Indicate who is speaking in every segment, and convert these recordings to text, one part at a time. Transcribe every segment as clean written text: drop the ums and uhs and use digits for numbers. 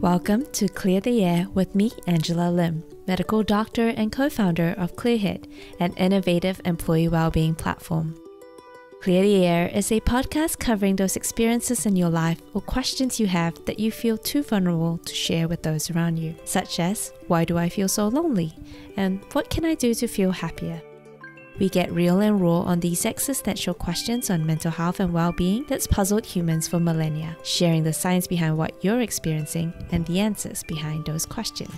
Speaker 1: Welcome to Clear the Air with me, Angela Lim, medical doctor and co-founder of ClearHead, an innovative employee well-being platform. Clear the Air is a podcast covering those experiences in your life or questions you have that you feel too vulnerable to share with those around you, such as, why do I feel so lonely? And what can I do to feel happier? We get real and raw on these existential questions on mental health and well-being that's puzzled humans for millennia, sharing the science behind what you're experiencing and the answers behind those questions.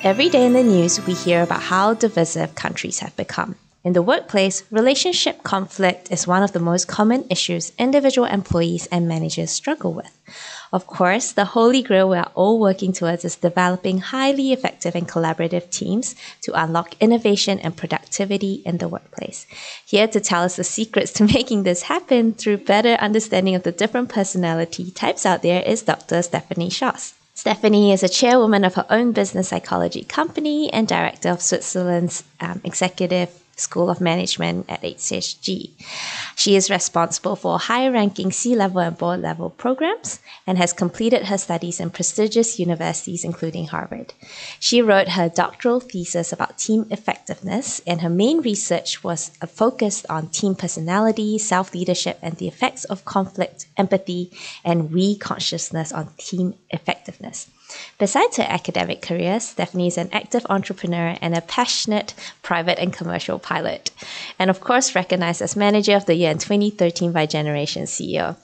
Speaker 1: Every day in the news, we hear about how divisive countries have become. In the workplace, relationship conflict is one of the most common issues individual employees and managers struggle with. Of course, the holy grail we are all working towards is developing highly effective and collaborative teams to unlock innovation and productivity in the workplace. Here to tell us the secrets to making this happen through better understanding of the different personality types out there is Dr. Stephanie Schoss. Stephanie is a chairwoman of her own business psychology company and director of Switzerland's Executive School of Management at HSG. She is responsible for high-ranking C-level and board-level programs and has completed her studies in prestigious universities, including Harvard. She wrote her doctoral thesis about team effectiveness, and her main research was focused on team personality, self-leadership, and the effects of conflict, empathy, and we-consciousness on team effectiveness. Besides her academic career, Stephanie is an active entrepreneur and a passionate private and commercial pilot, and of course recognized as Manager of the Year in 2013 by Generation CEO.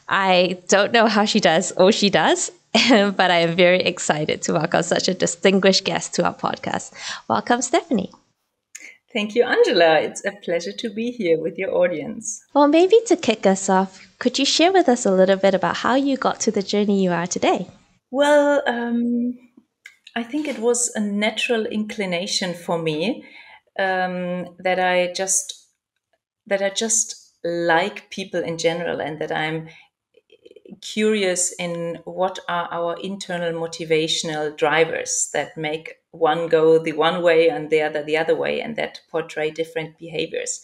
Speaker 1: I don't know how she does, but I am very excited to welcome such a distinguished guest to our podcast. Welcome, Stephanie.
Speaker 2: Thank you, Angela. It's a pleasure to be here with your audience.
Speaker 1: Well, maybe to kick us off, could you share with us a little bit about how you got to the journey you are today?
Speaker 2: Well, I think it was a natural inclination for me that I just like people in general, and that I'm curious in what are our internal motivational drivers that make one go the one way and the other way, and that portray different behaviors.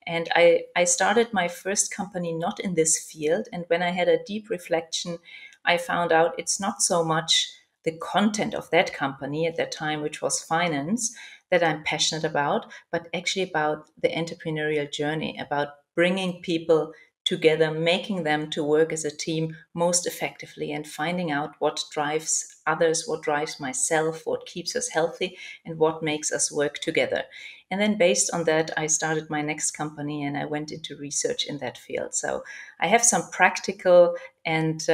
Speaker 2: And I started my first company not in this field, and when I had a deep reflection, I found out it's not so much the content of that company at that time, which was finance, that I'm passionate about, but actually about the entrepreneurial journey, about bringing people together, making them to work as a team most effectively, and finding out what drives others, what drives myself, what keeps us healthy, and what makes us work together. And then based on that, I started my next company and I went into research in that field. So I have some practical and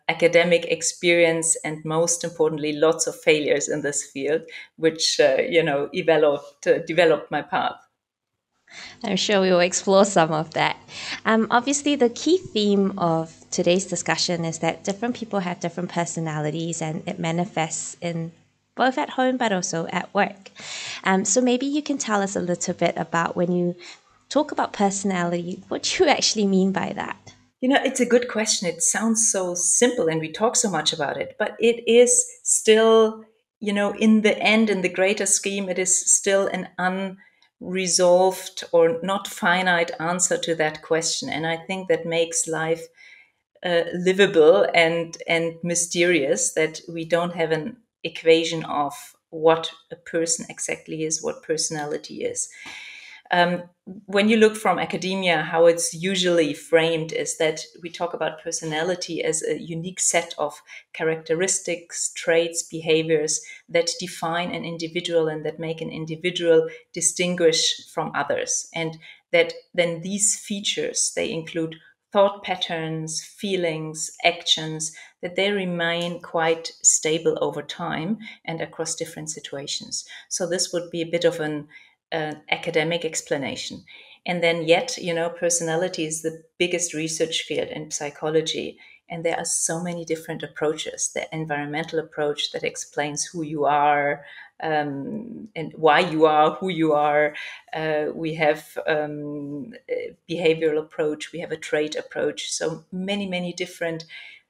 Speaker 2: academic experience, and most importantly, lots of failures in this field, which, developed my path.
Speaker 1: I'm sure we will explore some of that. Obviously, the key theme of today's discussion is that different people have different personalities, and it manifests in both at home but also at work. So maybe you can tell us a little bit about, when you talk about personality, what do you actually mean by that?
Speaker 2: It's a good question. It sounds so simple and we talk so much about it, but it is still, in the end, in the greater scheme, it is still an unresolved or not finite answer to that question. And I think that makes life livable and mysterious, that we don't have an equation of what a person exactly is, what personality is. When you look from academia, how it's usually framed is that we talk about personality as a unique set of characteristics, traits, behaviors that define an individual and that make an individual distinguish from others. And that then these features, they include thought patterns, feelings, actions, that they remain quite stable over time and across different situations. So this would be a bit of an academic explanation. And then yet, personality is the biggest research field in psychology. And there are so many different approaches. The environmental approach that explains who you are, and why you are who you are. We have a behavioral approach. We have a trait approach. So many, many different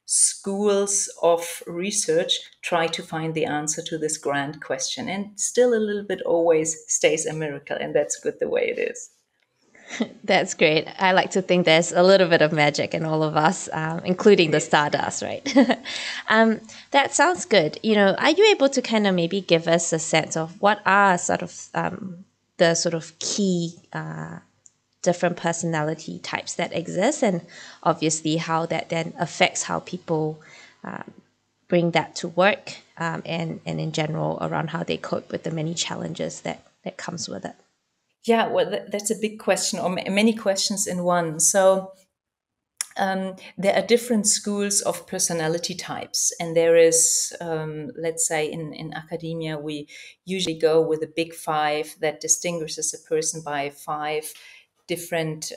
Speaker 2: schools of research try to find the answer to this grand question, and still a little bit always stays a miracle, and that's good the way it is.
Speaker 1: That's great. I like to think there's a little bit of magic in all of us, including the stardust, right? That sounds good. Are you able to kind of maybe give us a sense of what are sort of the sort of key different personality types that exist, and obviously how that then affects how people bring that to work, and in general around how they cope with the many challenges that comes with it?
Speaker 2: Yeah, well, that's a big question, or many questions in one. So there are different schools of personality types, and there is, let's say, in academia, we usually go with a big five that distinguishes a person by five different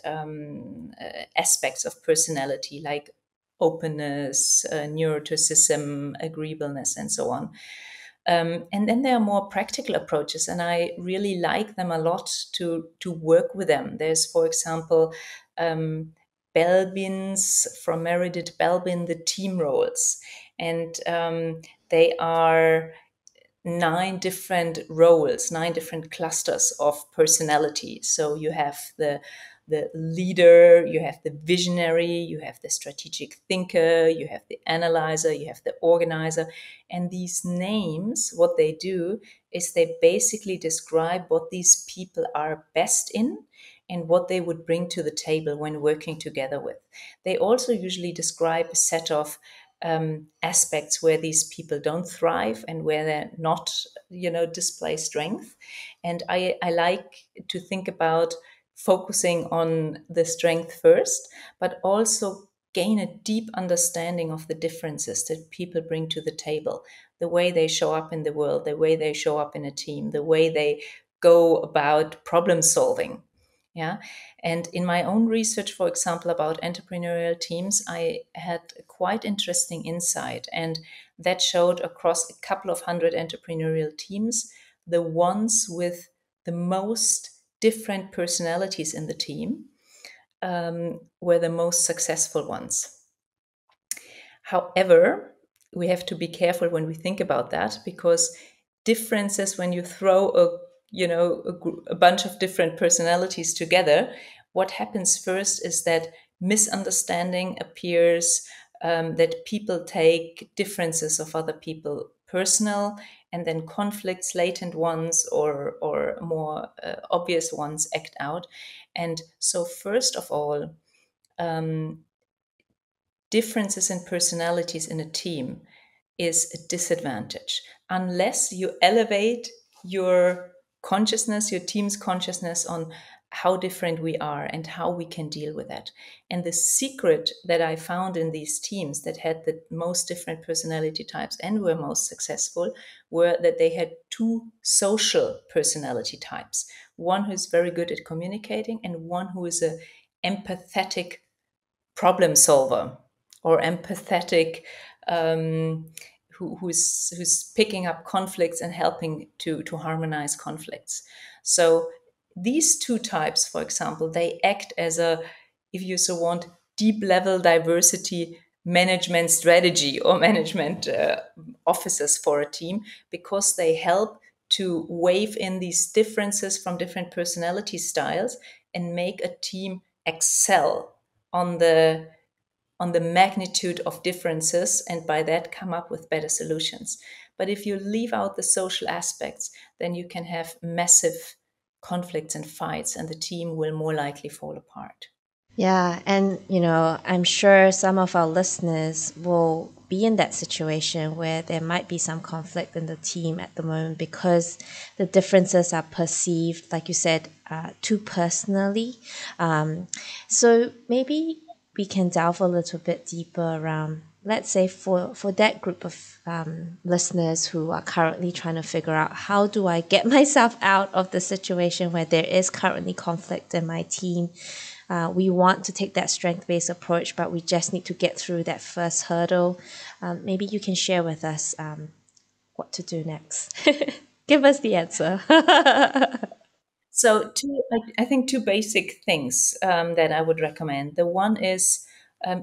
Speaker 2: aspects of personality, like openness, neuroticism, agreeableness, and so on. And then there are more practical approaches, and I really like them a lot to work with them. There's, for example, Belbin's, from Meredith Belbin, the team roles, and they are 9 different roles, 9 different clusters of personality. So you have the leader, you have the visionary, you have the strategic thinker, you have the analyzer, you have the organizer. And these names, what they do is they basically describe what these people are best in and what they would bring to the table when working together with. They also usually describe a set of aspects where these people don't thrive and where they're not, display strength. And I like to think about focusing on the strength first, but also gain a deep understanding of the differences that people bring to the table, the way they show up in the world, the way they show up in a team, the way they go about problem solving. Yeah. And in my own research, for example, about entrepreneurial teams, I had a quite interesting insight. And that showed across a couple of hundred entrepreneurial teams, the ones with the most different personalities in the team were the most successful ones. However, we have to be careful when we think about that, because differences, when you throw a bunch of different personalities together, what happens first is that misunderstanding appears, that people take differences of other people personal, and then conflicts, latent ones or more obvious ones, act out. And so first of all, differences in personalities in a team is a disadvantage unless you elevate your consciousness, your team's consciousness, on how different we are and how we can deal with that. And the secret that I found in these teams that had the most different personality types and were most successful were that they had 2 social personality types. One who's very good at communicating, and one who is a empathetic problem solver, or empathetic, who's picking up conflicts and helping to harmonize conflicts. So these 2 types, for example, they act as a, if you so want, deep level diversity management strategy, or management offices for a team, because they help to wave in these differences from different personality styles and make a team excel on the magnitude of differences, and by that come up with better solutions. But if you leave out the social aspects, then you can have massive conflicts and fights, and the team will more likely fall apart.
Speaker 1: Yeah, and I'm sure some of our listeners will be in that situation where there might be some conflict in the team at the moment because the differences are perceived, like you said, too personally. So maybe we can delve a little bit deeper around, let's say, for that group of listeners who are currently trying to figure out, how do I get myself out of the situation where there is currently conflict in my team? We want to take that strength-based approach, but we just need to get through that first hurdle. Maybe you can share with us what to do next. Give us the answer.
Speaker 2: So I think 2 basic things that I would recommend. The one is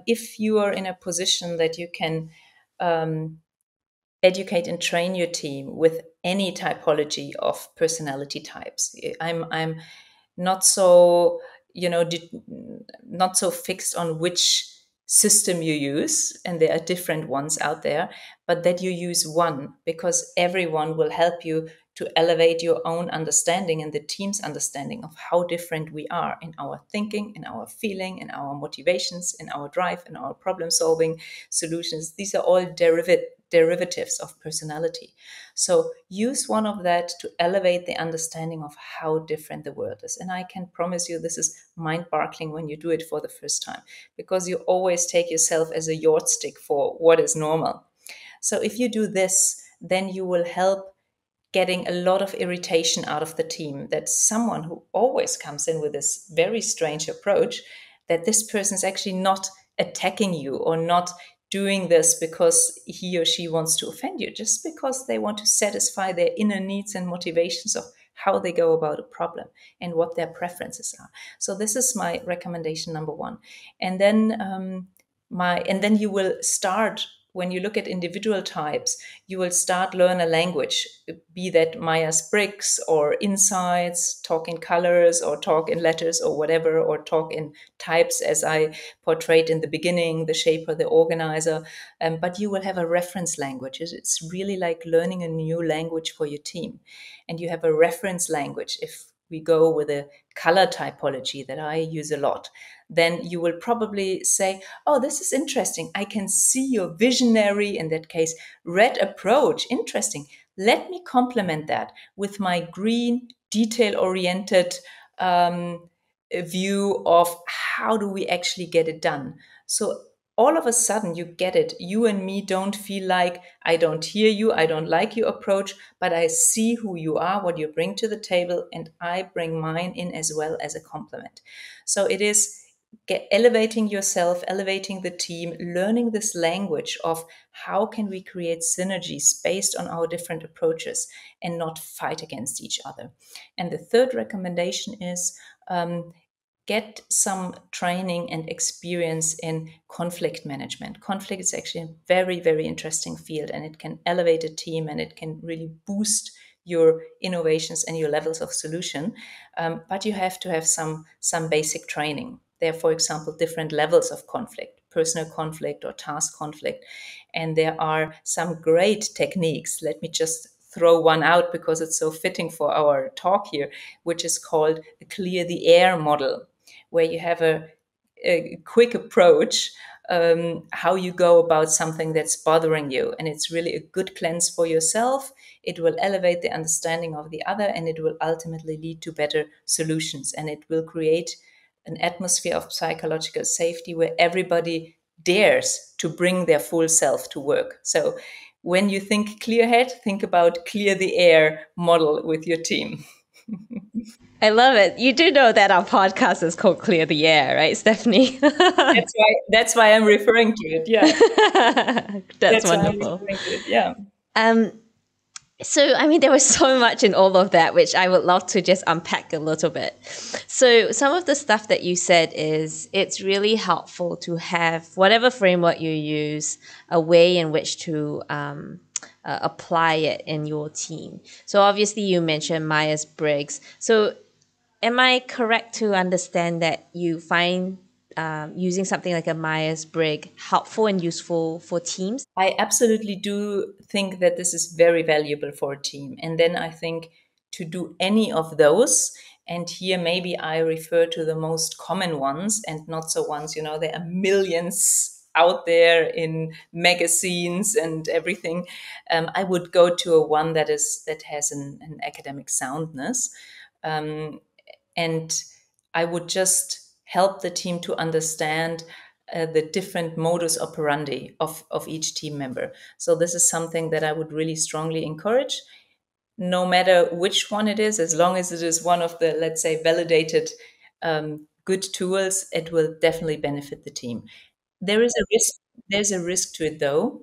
Speaker 2: if you are in a position that you can educate and train your team with any typology of personality types. I'm not so, not so fixed on which system you use, and there are different ones out there, but that you use one, because everyone will help you to elevate your own understanding and the team's understanding of how different we are in our thinking, in our feeling, in our motivations, in our drive, in our problem solving solutions. These are all derivatives of personality. So use one of that to elevate the understanding of how different the world is. And I can promise you this is mind-boggling when you do it for the first time, because you always take yourself as a yardstick for what is normal. So if you do this, then you will help getting a lot of irritation out of the team, that someone who always comes in with this very strange approach, that this person is actually not attacking you or not doing this because he or she wants to offend you, just because they want to satisfy their inner needs and motivations of how they go about a problem and what their preferences are. So this is my recommendation number one. And then and then you will start, when you look at individual types, you will start learn a language, be that Myers Briggs or insights, talk in colors or talk in letters or whatever, or talk in types as I portrayed in the beginning, the shaper, the organizer. But you will have a reference language. It's really like learning a new language for your team. And you have a reference language. If we go with a color typology that I use a lot, then you will probably say, oh, this is interesting. I can see your visionary, in that case, red approach. Interesting. Let me complement that with my green, detail-oriented view of how do we actually get it done. So all of a sudden you get it. You and me don't feel like I don't hear you, I don't like your approach, but I see who you are, what you bring to the table, and I bring mine in as well as a complement. So it is elevating yourself, elevating the team, learning this language of how can we create synergies based on our different approaches and not fight against each other. And the third recommendation is get some training and experience in conflict management. Conflict is actually a very, very interesting field, and it can elevate a team and it can really boost your innovations and your levels of solution. But you have to have some basic training. There are, for example, different levels of conflict, personal conflict or task conflict. And there are some great techniques. Let me just throw one out because it's so fitting for our talk here, which is called the clear the air model, where you have a quick approach how you go about something that's bothering you. And it's really a good cleanse for yourself. It will elevate the understanding of the other, and it will ultimately lead to better solutions. And it will create an atmosphere of psychological safety where everybody dares to bring their full self to work. So when you think clear head, think about clear the air model with your team.
Speaker 1: I love it. You do know that our podcast is called Clear the Air, right, Stephanie?
Speaker 2: That's why I'm referring to it. Yeah.
Speaker 1: That's
Speaker 2: Why I'm
Speaker 1: wonderful.
Speaker 2: referring to it. Yeah.
Speaker 1: So, I mean, there was so much in all of that, which I would love to just unpack a little bit. So some of the stuff that you said is it's really helpful to have whatever framework you use, a way in which to apply it in your team. So obviously you mentioned Myers Briggs. So am I correct to understand that you find using something like a Myers Briggs helpful and useful for teams?
Speaker 2: I absolutely do think that this is very valuable for a team. And then I think to do any of those, and here maybe I refer to the most common ones and not so ones, there are millions out there in magazines and everything. I would go to a one that has an academic soundness. And I would just help the team to understand the different modus operandi of each team member. So this is something that I would really strongly encourage, no matter which one it is, as long as it is one of the, let's say, validated good tools, it will definitely benefit the team. There is a risk. There's a risk to it, though.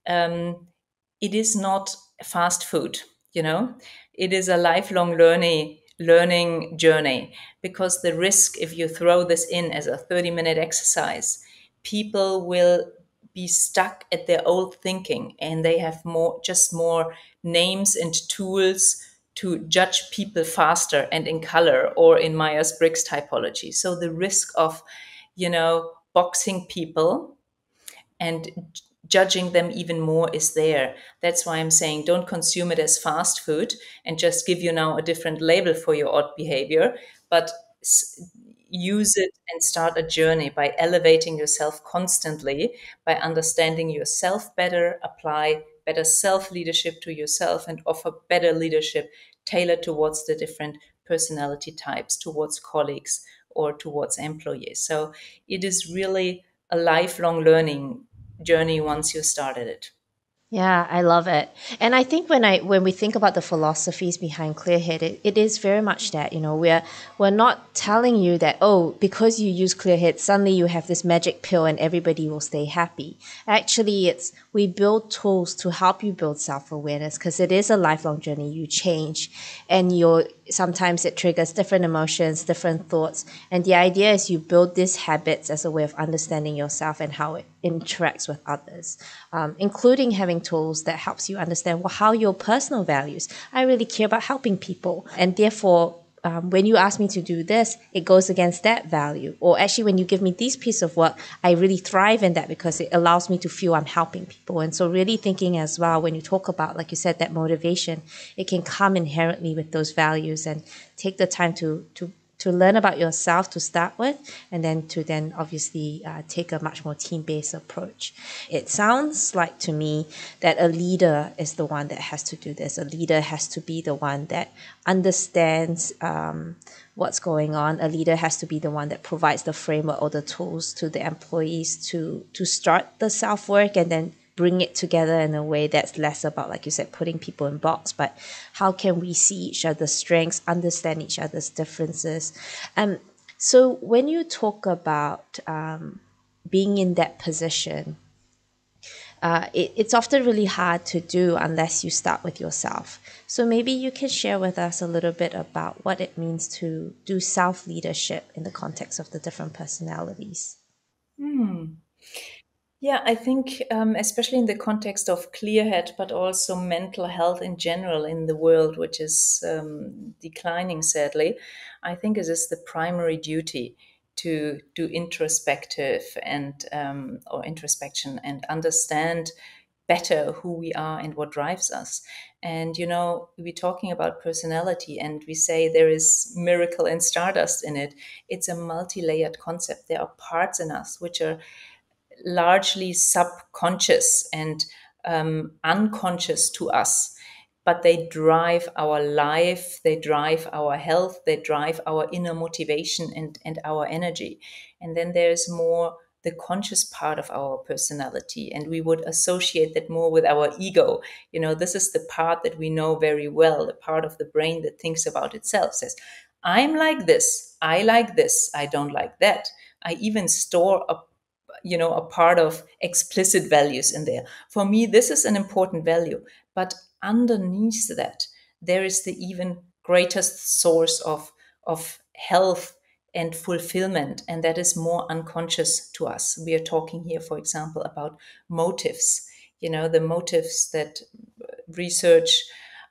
Speaker 2: It is not fast food. It is a lifelong learning journey, because the risk, if you throw this in as a 30-minute exercise, people will be stuck at their old thinking, and they have more names and tools to judge people faster and in color or in Myers Briggs typology. So the risk of, boxing people and judging them even more is there. That's why I'm saying don't consume it as fast food and just give you now a different label for your odd behavior, but use it and start a journey by elevating yourself constantly, by understanding yourself better, apply better self leadership to yourself, and offer better leadership tailored towards the different personality types, towards colleagues or towards employees. So it is really a lifelong learning journey once you started it.
Speaker 1: Yeah, I love it. And I think when we think about the philosophies behind Clearhead, it is very much that, we're not telling you that, oh, because you use Clearhead, suddenly you have this magic pill and everybody will stay happy. Actually, it's we build tools to help you build self-awareness because it is a lifelong journey. You change and sometimes it triggers different emotions, different thoughts. And the idea is you build these habits as a way of understanding yourself and how it interacts with others, including having tools that helps you understand how your personal values. I really care about helping people, and therefore, when you ask me to do this, it goes against that value. Or actually, when you give me this piece of work, I really thrive in that because it allows me to feel I'm helping people. And so, really thinking as well, when you talk about, like you said, that motivation, it can come inherently with those values, and take the time to learn about yourself to start with, and then obviously take a much more team-based approach. It sounds like to me that a leader is the one that has to do this. A leader has to be the one that understands what's going on. A leader has to be the one that provides the framework or the tools to the employees to start the self-work, and then bring it together in a way that's less about, like you said, putting people in box, but how can we see each other's strengths, understand each other's differences. So when you talk about being in that position, it's often really hard to do unless you start with yourself. So maybe you can share with us a little bit about what it means to do self-leadership in the context of the different personalities.
Speaker 2: Yeah, I think, especially in the context of clearhead, but also mental health in general in the world, which is declining sadly, I think it is the primary duty to do introspective and or introspection and understand better who we are and what drives us. And we're talking about personality, and we say there is miracle and stardust in it. It's a multi-layered concept. There are parts in us which are largely subconscious and unconscious to us, but they drive our life, they drive our health, they drive our inner motivation and our energy. And then there's more the conscious part of our personality, and we would associate that more with our ego. This is the part that we know very well, the part of the brain that thinks about itself, says, I'm like this, I like this, I don't like that. I even store a part of explicit values in there. For me, this is an important value, but underneath that, there is the even greatest source of health and fulfillment, and that is more unconscious to us. We are talking here, for example, about motives. The motives that research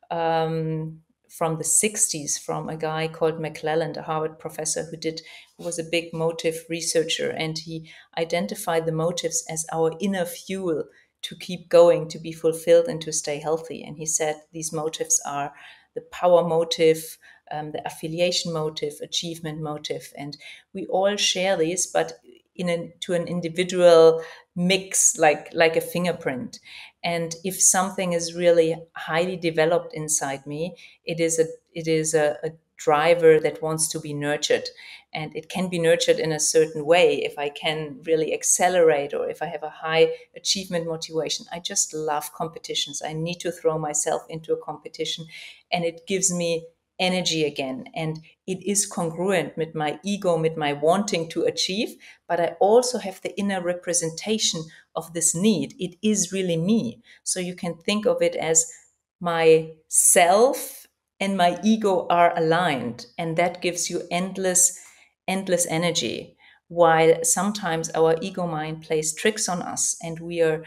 Speaker 2: from the 60s from a guy called McClelland, a Harvard professor who was a big motive researcher, and he identified the motives as our inner fuel to keep going, to be fulfilled, and to stay healthy. And he said these motives are the power motive, the affiliation motive, achievement motive, and we all share these, but to an individual mix, like a fingerprint. And if something is really highly developed inside me, it is a driver that wants to be nurtured. And it can be nurtured in a certain way. If I can really accelerate, or if I have a high achievement motivation, I just love competitions. I need to throw myself into a competition, and it gives me energy again. And it is congruent with my ego, with my wanting to achieve, but I also have the inner representation of this need. It is really me. So you can think of it as my self and my ego are aligned, and that gives you endless energy. while sometimes our ego mind plays tricks on us, and we are,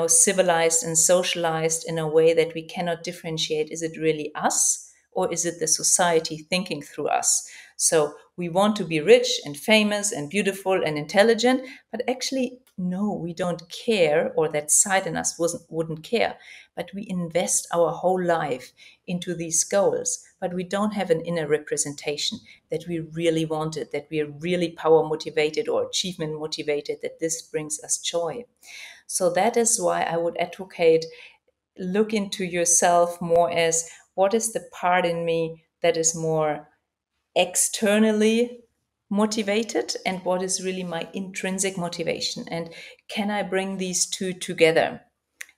Speaker 2: civilized and socialized in a way that we cannot differentiate, is it really us or is it the society thinking through us? So we want to be rich and famous and beautiful and intelligent, but actually, no, we don't care, or that side in us wouldn't care. But we invest our whole life into these goals, but we don't have an inner representation that we really wanted, that we are really power motivated or achievement motivated, that this brings us joy. So that is why I would advocate look into yourself more as, what is the part in me that is more externally motivated, and what is really my intrinsic motivation, and can I bring these two together?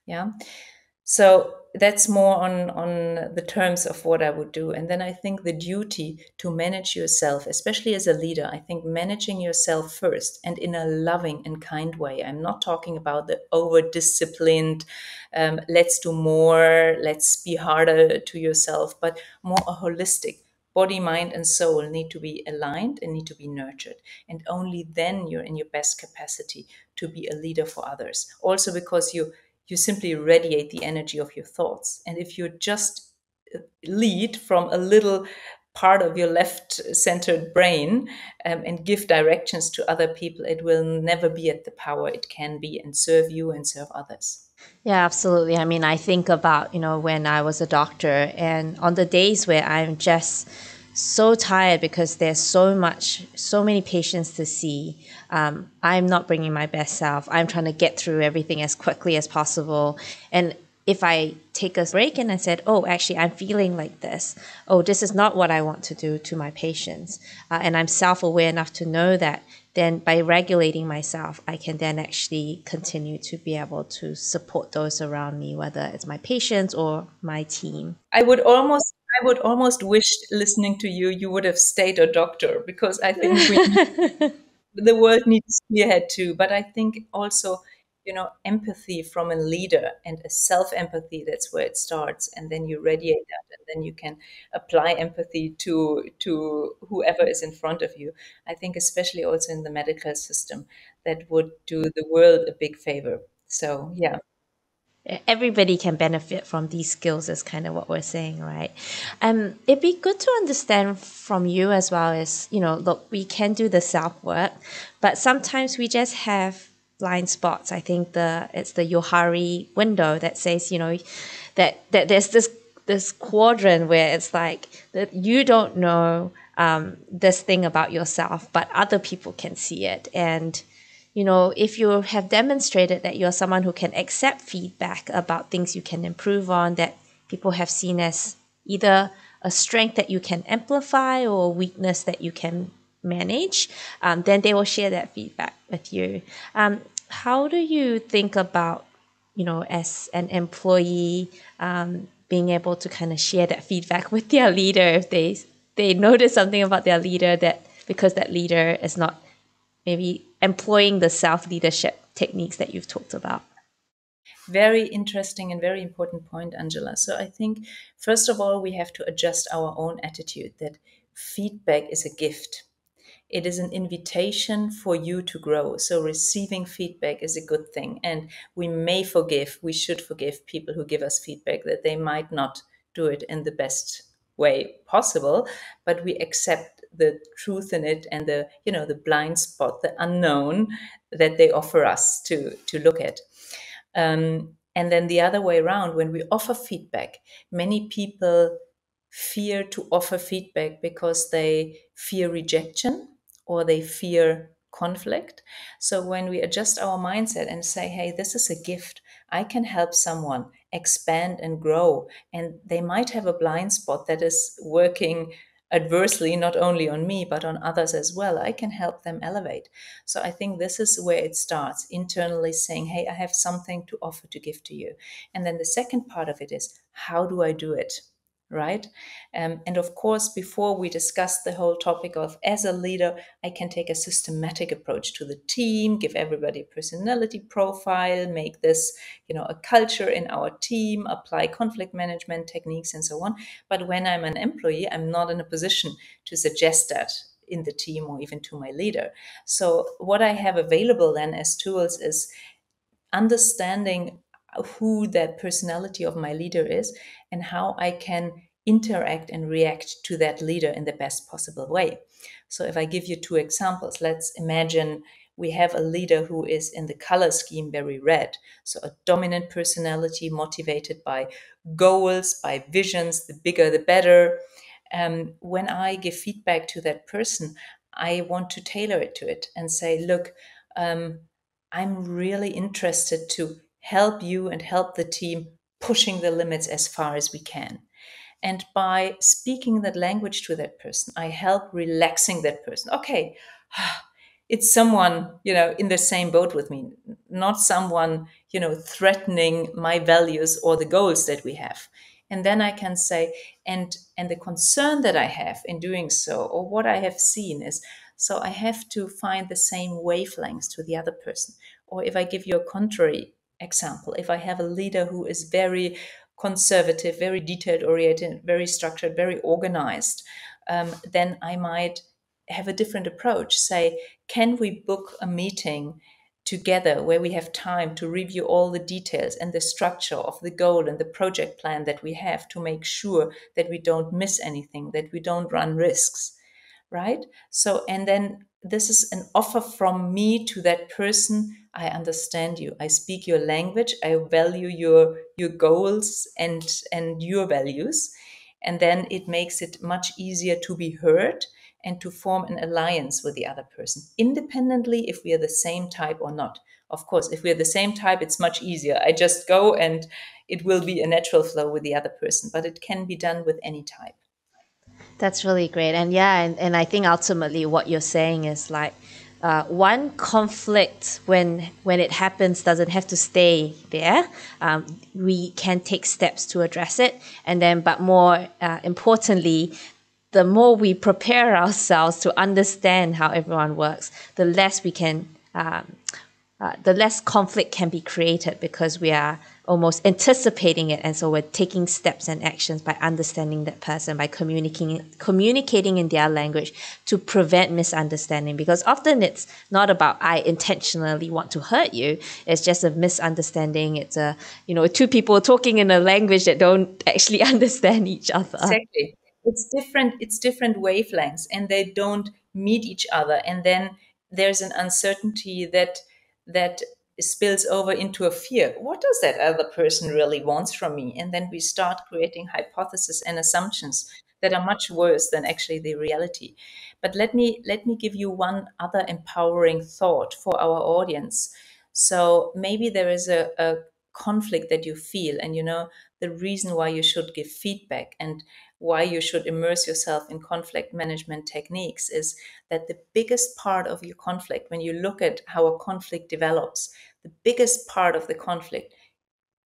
Speaker 2: Yeah. So that's more on the terms of what I would do. And then I think the duty to manage yourself, especially as a leader, I think managing yourself first and in a loving and kind way. I'm not talking about the over disciplined, let's do more, let's be harder to yourself, but more a holistic body, mind, and soul need to be aligned and need to be nurtured. And only then you're in your best capacity to be a leader for others. Also because you simply radiate the energy of your thoughts. And if you just lead from a little part of your left centered brain, and give directions to other people, it will never be at the power it can be and serve you and serve others.
Speaker 1: Yeah, absolutely. I mean, I think about, when I was a doctor, and on the days where I'm just so tired because there's so many patients to see, I'm not bringing my best self. I'm trying to get through everything as quickly as possible. And if I take a break and I said, oh, actually, I'm feeling like this. Oh, this is not what I want to do to my patients. And I'm self-aware enough to know that, then by regulating myself, I can then actually continue to be able to support those around me, whether it's my patients or my team.
Speaker 2: I would almost wish, listening to you, you would have stayed a doctor, because I think the world needs spearhead too. But I think also, empathy from a leader and a self-empathy, that's where it starts. And then you radiate that, and then you can apply empathy to whoever is in front of you. I think especially also in the medical system, that would do the world a big favor. So yeah.
Speaker 1: Everybody can benefit from these skills is kind of what we're saying, right? It'd be good to understand from you as well as, look, we can do the self work, but sometimes we just have blind spots. I think it's the Yohari window that says, that there's this quadrant where it's like that you don't know this thing about yourself, but other people can see it. And if you have demonstrated that you're someone who can accept feedback about things you can improve on, that people have seen as either a strength that you can amplify or a weakness that you can manage, then they will share that feedback with you. How do you think about, as an employee, being able to kind of share that feedback with their leader if they notice something about their leader, that because that leader is not maybe employing the self-leadership techniques that you've talked about?
Speaker 2: Very interesting and very important point, Angela. So I think, first of all, we have to adjust our own attitude that feedback is a gift. It is an invitation for you to grow. So receiving feedback is a good thing. And we should forgive people who give us feedback, that they might not do it in the best way possible, but we accept the truth in it, and the blind spot, the unknown that they offer us to look at. And then the other way around, when we offer feedback, many people fear to offer feedback because they fear rejection or they fear conflict. So when we adjust our mindset and say, hey, this is a gift, I can help someone expand and grow, and they might have a blind spot that is working adversely, not only on me, but on others as well, I can help them elevate. So I think this is where it starts, internally saying, hey, I have something to offer, to give to you. And then the second part of it is, how do I do it? Right? And of course, before we discuss the whole topic of, as a leader, I can take a systematic approach to the team, give everybody a personality profile, make this, a culture in our team, apply conflict management techniques and so on. But when I'm an employee, I'm not in a position to suggest that. in the team or even to my leader. So what I have available then as tools is understanding who that personality of my leader is and how I can interact and react to that leader in the best possible way. So if I give you two examples, let's imagine we have a leader who is in the color scheme very red. So a dominant personality motivated by goals, by visions, the bigger the better. When I give feedback to that person, I want to tailor it to it and say, look, I'm really interested to help you and help the team pushing the limits as far as we can. And by speaking that language to that person, I help relaxing that person. Okay, it's someone, in the same boat with me, not someone, threatening my values or the goals that we have. And then I can say, and the concern that I have in doing so, or what I have seen is, so I have to find the same wavelengths to the other person. Or if I give you a contrary example, if I have a leader who is very conservative, very detailed oriented, very structured, very organized, then I might have a different approach. Say, can we book a meeting together where we have time to review all the details and the structure of the goal and the project plan that we have to make sure that we don't miss anything, that we don't run risks, right? So, and then this is an offer from me to that person. I understand you. I speak your language. I value your goals and your values. And then it makes it much easier to be heard and to form an alliance with the other person, independently if we are the same type or not. Of course, if we're the same type, it's much easier. I just go and it will be a natural flow with the other person, but it can be done with any type.
Speaker 1: That's really great. And yeah, and I think ultimately what you're saying is like one conflict when it happens doesn't have to stay there. We can take steps to address it. And then, but more importantly, the more we prepare ourselves to understand how everyone works, the less we can the less conflict can be created because we are almost anticipating it. And so we're taking steps and actions by understanding that person, by communicating in their language to prevent misunderstanding. Because often it's not about I intentionally want to hurt you. It's just a misunderstanding. It's two people talking in a language that don't actually understand each other.
Speaker 2: Exactly. It's different wavelengths and they don't meet each other. And then there's an uncertainty that spills over into a fear. What does that other person really wants from me? And then we start creating hypotheses and assumptions that are much worse than actually the reality. But let me give you one other empowering thought for our audience. So maybe there is a conflict that you feel, and the reason why you should give feedback and why you should immerse yourself in conflict management techniques is that the biggest part of your conflict, when you look at how a conflict develops, the biggest part of the conflict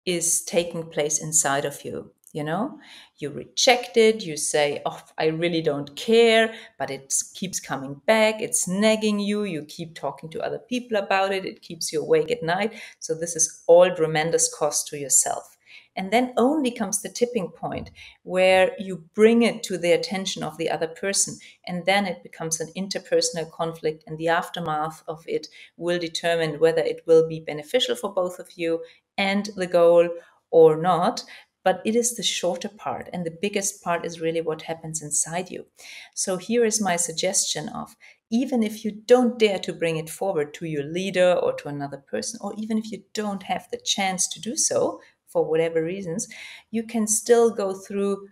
Speaker 2: is taking place inside of you. You reject it, you say, oh, I really don't care, but it keeps coming back, it's nagging you, you keep talking to other people about it, it keeps you awake at night. So this is all tremendous cost to yourself. And then only comes the tipping point where you bring it to the attention of the other person. And then it becomes an interpersonal conflict. And the aftermath of it will determine whether it will be beneficial for both of you and the goal or not. But it is the shorter part. And the biggest part is really what happens inside you. So here is my suggestion of, even if you don't dare to bring it forward to your leader or to another person, or even if you don't have the chance to do so, for whatever reasons, you can still go through,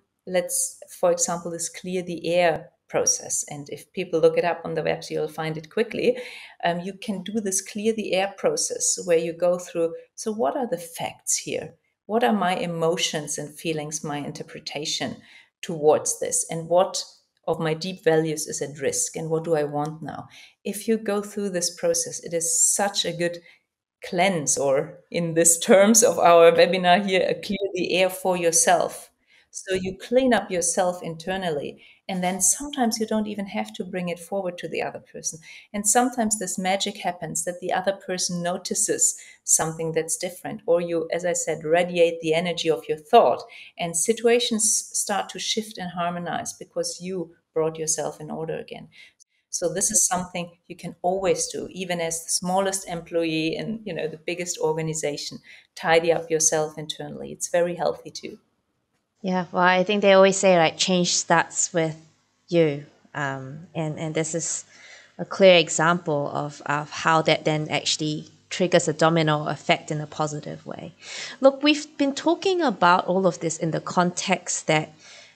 Speaker 2: for example, this clear the air process. And if people look it up on the web, you'll find it quickly. You can do this clear the air process where you go through, so what are the facts here? What are my emotions and feelings, my interpretation towards this? And what of my deep values is at risk? And what do I want now? If you go through this process, it is such a good cleanse, or in this terms of our webinar here, clear the air for yourself. So you clean up yourself internally, and then sometimes you don't even have to bring it forward to the other person. And sometimes this magic happens that the other person notices something that's different, or you, as I said, radiate the energy of your thought, and situations start to shift and harmonize because you brought yourself in order again. So this is something you can always do, even as the smallest employee in, the biggest organization. Tidy up yourself internally. It's very healthy too.
Speaker 1: Yeah, well, I think they always say like change starts with you, and this is a clear example of how that then actually triggers a domino effect in a positive way. Look, we've been talking about all of this in the context that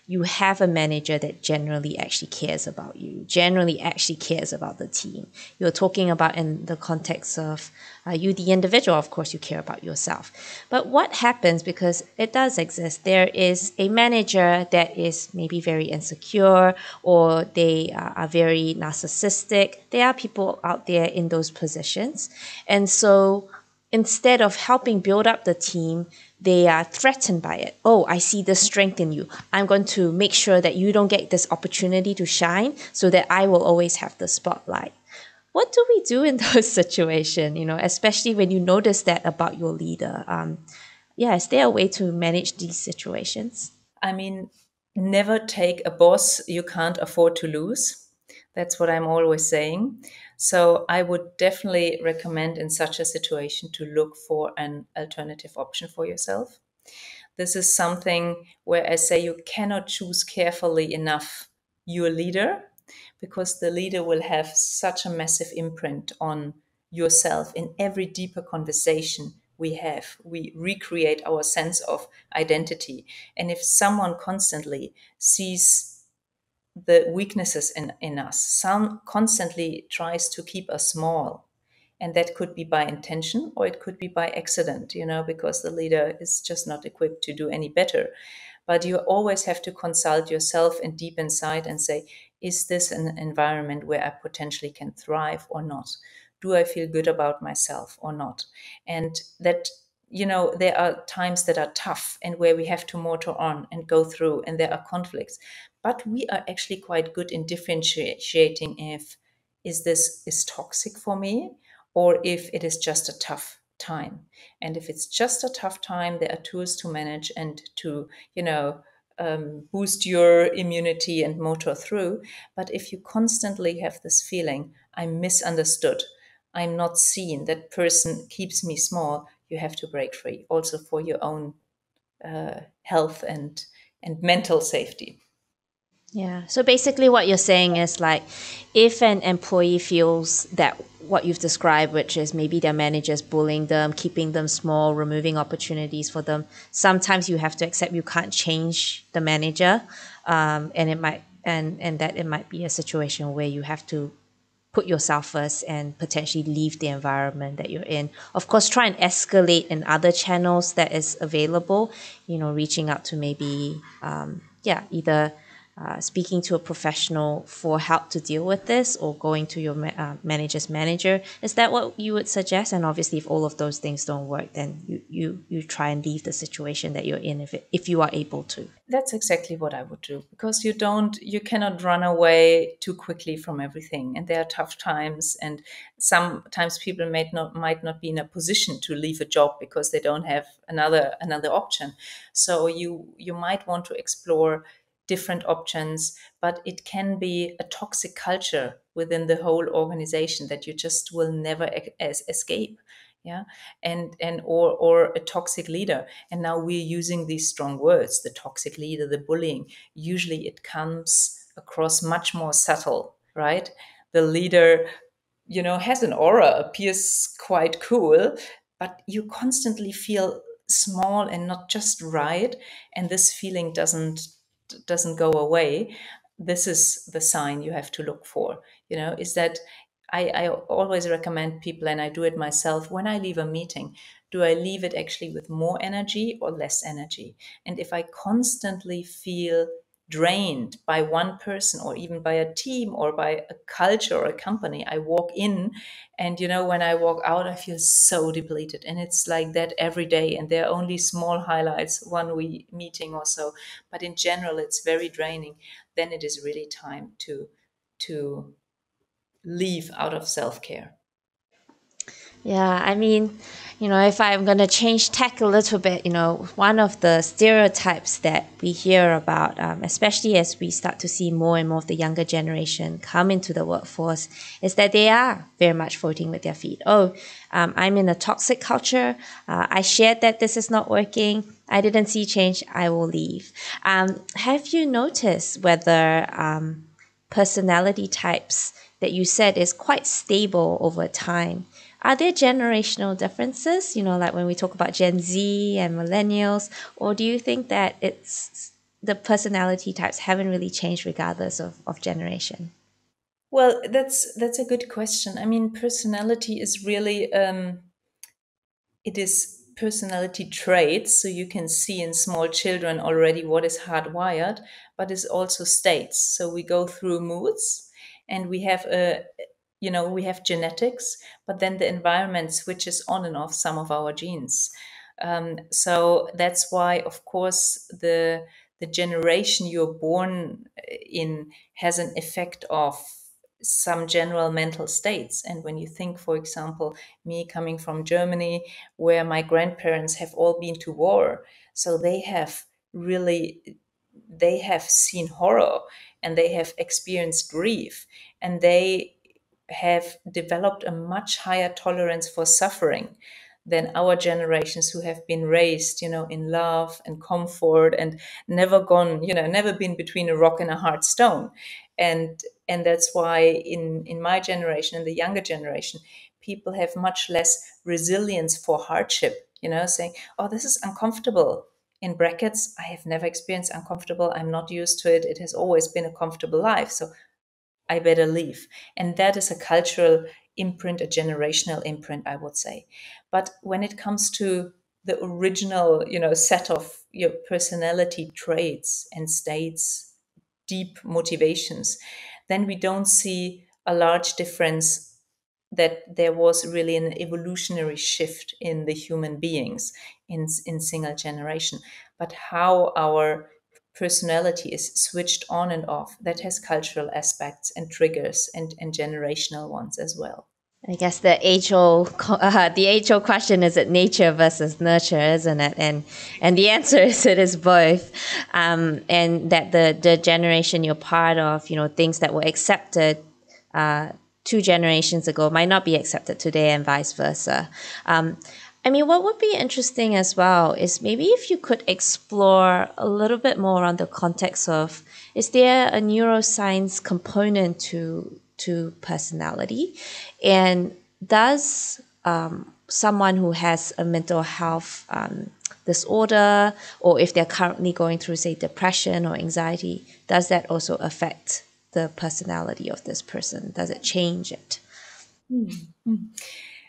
Speaker 1: you have a manager that generally actually cares about you, generally actually cares about the team. You're talking about in the context of you, the individual, of course, you care about yourself. But what happens, because it does exist, there is a manager that is maybe very insecure or they are very narcissistic. There are people out there in those positions. And so instead of helping build up the team, they are threatened by it. Oh, I see the strength in you. I'm going to make sure that you don't get this opportunity to shine so that I will always have the spotlight. What do we do in those situations, especially when you notice that about your leader? Yeah, is there a way to manage these situations?
Speaker 2: I mean, never take a boss you can't afford to lose. That's what I'm always saying. So I would definitely recommend in such a situation to look for an alternative option for yourself. This is something where I say you cannot choose carefully enough your leader, because the leader will have such a massive imprint on yourself in every deeper conversation we have. We recreate our sense of identity. And if someone constantly sees the weaknesses in us, some constantly tries to keep us small, and that could be by intention or it could be by accident, because the leader is just not equipped to do any better. But you always have to consult yourself and deep inside and say, is this an environment where I potentially can thrive or not? Do I feel good about myself or not? And that, there are times that are tough and where we have to motor on and go through, and there are conflicts. But we are actually quite good in differentiating if is this is toxic for me or if it is just a tough time. And if it's just a tough time, there are tools to manage and to, boost your immunity and motor through. But if you constantly have this feeling, I'm misunderstood, I'm not seen, that person keeps me small, you have to break free also for your own health and mental safety.
Speaker 1: Yeah. So basically, what you're saying is like, if an employee feels that what you've described, which is maybe their managers bullying them, keeping them small, removing opportunities for them, sometimes you have to accept you can't change the manager, and it might and that it might be a situation where you have to put yourself first and potentially leave the environment that you're in. Of course, try and escalate in other channels that is available, reaching out to maybe, yeah, either speaking to a professional for help to deal with this or going to your manager's manager. Is that what you would suggest? And obviously, if all of those things don't work, then you try and leave the situation that you're in if you are able to.
Speaker 2: That's exactly what I would do, because you cannot run away too quickly from everything. And there are tough times, and sometimes people might not be in a position to leave a job because they don't have another option. So you might want to explore different options, but it can be a toxic culture within the whole organization that you just will never escape. Yeah. And or a toxic leader. And now we're using these strong words, the toxic leader, the bullying. Usually it comes across much more subtle, right? The leader, has an aura, appears quite cool, but you constantly feel small and not just right, and this feeling doesn't go away. This is the sign you have to look for, is that I always recommend people, and I do it myself, when I leave a meeting, do I leave it actually with more energy or less energy? And if I constantly feel drained by one person or even by a team or by a culture or a company, I walk in and, when I walk out, I feel so depleted. And it's like that every day. And there are only small highlights, one week meeting or so. But in general, it's very draining. Then it is really time to leave out of self-care.
Speaker 1: Yeah, I mean, if I'm going to change tack a little bit, one of the stereotypes that we hear about, especially as we start to see more and more of the younger generation come into the workforce, is that they are very much voting with their feet. Oh, I'm in a toxic culture. I shared that this is not working. I didn't see change. I will leave. Have you noticed whether personality types that you said is quite stable over time? Are there generational differences, like when we talk about Gen Z and millennials, or do you think that it's the personality types haven't really changed regardless of generation?
Speaker 2: Well, that's a good question. I mean, personality is really it is personality traits, so you can see in small children already what is hardwired, but it's also states. So we go through moods, and we have a we have genetics, but then the environment switches on and off some of our genes. So that's why, of course, the generation you're born in has an effect of some general mental states. And when you think, for example, me coming from Germany, where my grandparents have all been to war, so really they have seen horror, and they have experienced grief, and they have developed a much higher tolerance for suffering than our generations, who have been raised, in love and comfort, and never gone, never been between a rock and a hard stone. And that's why in my generation, in the younger generation, people have much less resilience for hardship, saying, oh, this is uncomfortable. In brackets, I have never experienced uncomfortable. I'm not used to it. It has always been a comfortable life. So I better leave. And that is a cultural imprint, a generational imprint, I would say. But when it comes to the original, set of your personality traits and states, deep motivations, then we don't see a large difference, that there was really an evolutionary shift in the human beings in single generation. But how our personality is switched on and off, that has cultural aspects and triggers, and generational ones as well.
Speaker 1: I guess the age old question is it nature versus nurture, isn't it? And the answer is it is both. And that the generation you're part of, things that were accepted 2 generations ago might not be accepted today, and vice versa. I mean, what would be interesting as well is maybe if you could explore a little bit more on the context of, is there a neuroscience component to personality, and does someone who has a mental health disorder, or if they're currently going through, say, depression or anxiety, does that also affect the personality of this person? Does it change it?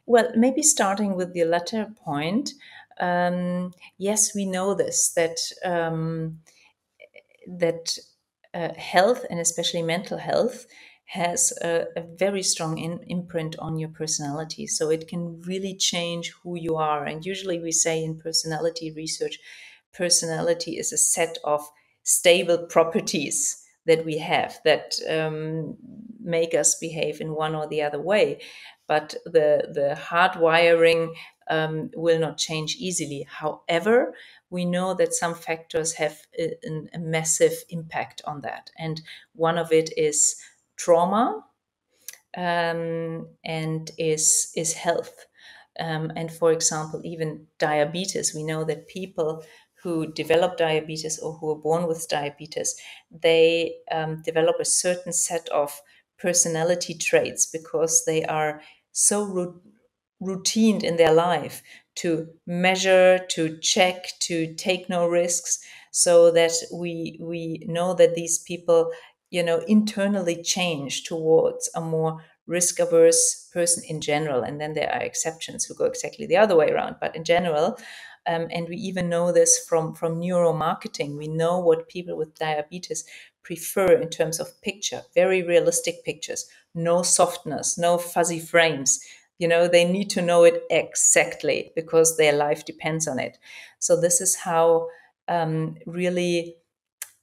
Speaker 2: Well, maybe starting with the latter point, yes, we know this, that health, and especially mental health, has a very strong imprint on your personality. So it can really change who you are. And usually we say in personality research, personality is a set of stable properties that we have, that make us behave in one or the other way. But the hard wiring will not change easily. However, we know that some factors have a massive impact on that. And one of it is trauma, and is health. And for example, even diabetes, we know that people who develop diabetes, or who are born with diabetes, they develop a certain set of personality traits, because they are so routined in their life to measure, to check, to take no risks, so that we know that these people, internally change towards a more risk averse person in general. And then there are exceptions who go exactly the other way around, but in general, and we even know this from neuromarketing. We know what people with diabetes prefer in terms of picture, very realistic pictures, no softness, no fuzzy frames. They need to know it exactly, because their life depends on it. So this is how really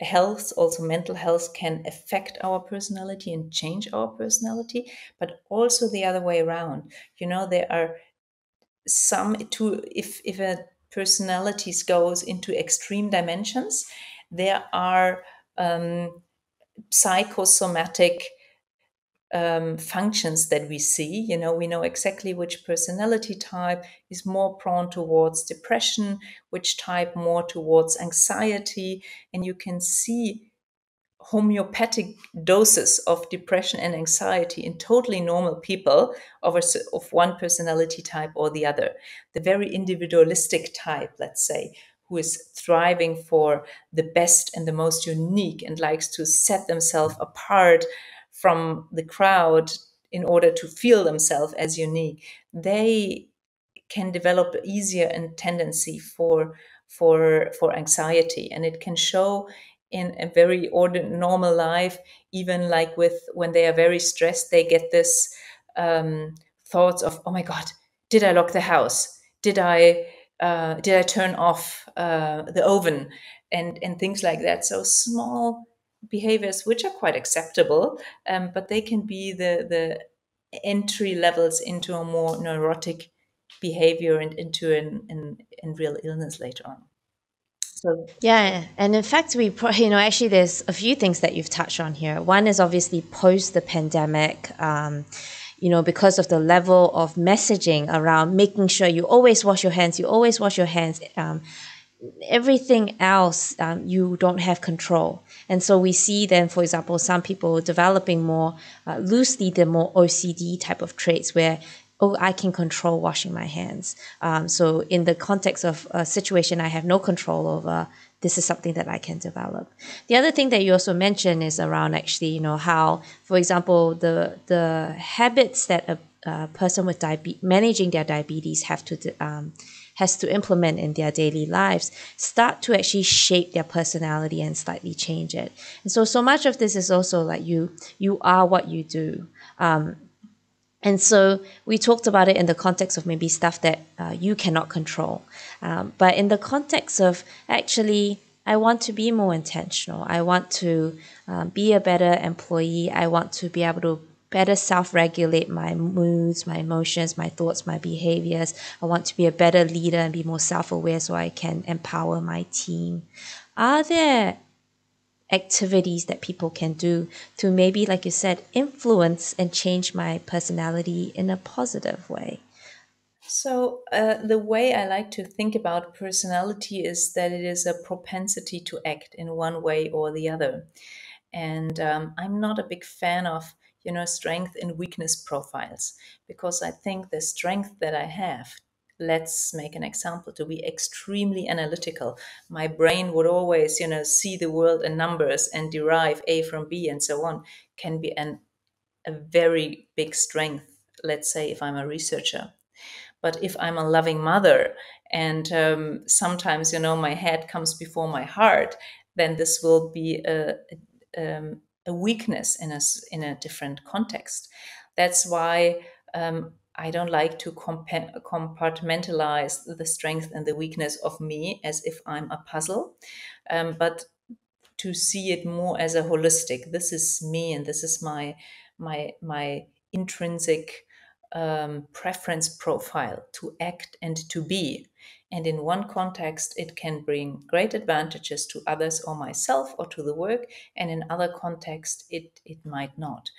Speaker 2: health, also mental health, can affect our personality and change our personality, but also the other way around. There are some to if a personalities goes into extreme dimensions, there are psychosomatic functions that we see. You know, we know exactly which personality type is more prone towards depression, which type more towards anxiety, and you can see homeopathic doses of depression and anxiety in totally normal people of one personality type or the other. The very individualistic type, let's say, who is thriving for the best and the most unique and likes to set themselves apart from the crowd in order to feel themselves as unique, they can develop easier and tendency for anxiety, and it can show in a very ordinary normal life. Even like with when they are very stressed, they get this thoughts of, oh my god, did I lock the house, did I turn off the oven, and things like that. So small behaviors which are quite acceptable, but they can be the entry levels into a more neurotic behavior and into an real illness later on. So
Speaker 1: Yeah, and in fact, actually, there's a few things that you've touched on here. One is obviously post the pandemic, because of the level of messaging around making sure you always wash your hands, you always wash your hands. Everything else, you don't have control. And so we see then, for example, some people developing more loosely the more OCD type of traits where, oh, I can control washing my hands. So in the context of a situation I have no control over, this is something that I can develop. The other thing that you also mentioned is around actually, how, for example, the habits that a person with managing their diabetes has to implement in their daily lives start to actually shape their personality and slightly change it. And so much of this is also like you are what you do. And so we talked about it in the context of maybe stuff that you cannot control. But in the context of actually, I want to be more intentional. I want to be a better employee. I want to be able to better self-regulate my moods, my emotions, my thoughts, my behaviors. I want to be a better leader and be more self-aware so I can empower my team. Are there activities that people can do to maybe, like you said, influence and change my personality in a positive way?
Speaker 2: So, the way I like to think about personality is that it is a propensity to act in one way or the other. And I'm not a big fan of, strength and weakness profiles, because I think the strength that I have, let's make an example, to be extremely analytical. My brain would always, see the world in numbers and derive A from B and so on, can be a very big strength, let's say, if I'm a researcher. But if I'm a loving mother and sometimes, my head comes before my heart, then this will be a weakness in a different context. That's why I don't like to compartmentalize the strength and the weakness of me as if I'm a puzzle, but to see it more as a holistic. This is me, and this is my intrinsic preference profile to act and to be. And in one context, it can bring great advantages to others or myself or to the work, and in other context, it might not.